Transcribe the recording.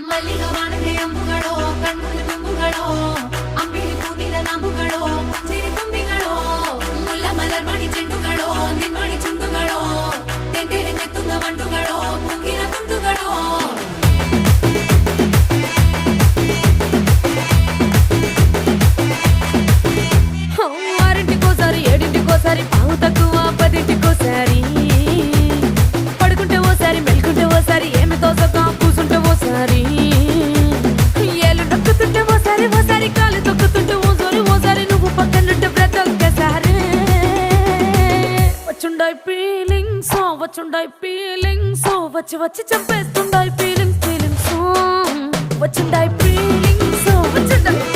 ಮಲ್ಲಿಗ ವಾಣದೆ ಅಂಬುಗಳೋ ಕಣ್ಣುಗಳ ತುಂಬುಗಳೋ ಅಂಬಿಳಿ ಹೂವಿನ ನಾಂಬುಗಳೋ ಸಿರಿ ತುಂಬಿಗಳೋ ಮುಲ್ಲ ಮಲರ್ ಮಣಿ ಚೆಂಡುಗಳೋ ನಿನ್ಮಣಿ ಚುಂಡುಗಳೋ ತೆಂತೆರೆ ನೆತ್ತುಂಗ ಮಂಡುಗಳೋ ಮುಗಿನ ತುಂಡುಗಳೋ ఆరింటికోసారి ఏడింటికోసారి పావు తక్కువ పదింటికోసారి పడుకుంటే ఓసారి మెలుకుంటే ఓసారి ఏమి తోసక కూసుంటే ఓసారి ఏళ్ళు నొక్కుతుంటే ఓసారి ఓసారి కాలు తొక్కుతుంటే ఓసారి నువ్వు పక్కనుంటే ప్రతి ఒక్కసారి వచ్చుండాయి ఫీలింగ్స్ వచ్చి వచ్చి చంపేస్తుండాయి ఫీలింగ్స్ వచ్చుండాయి ఫీలింగ్స్ వచ్చుండాయి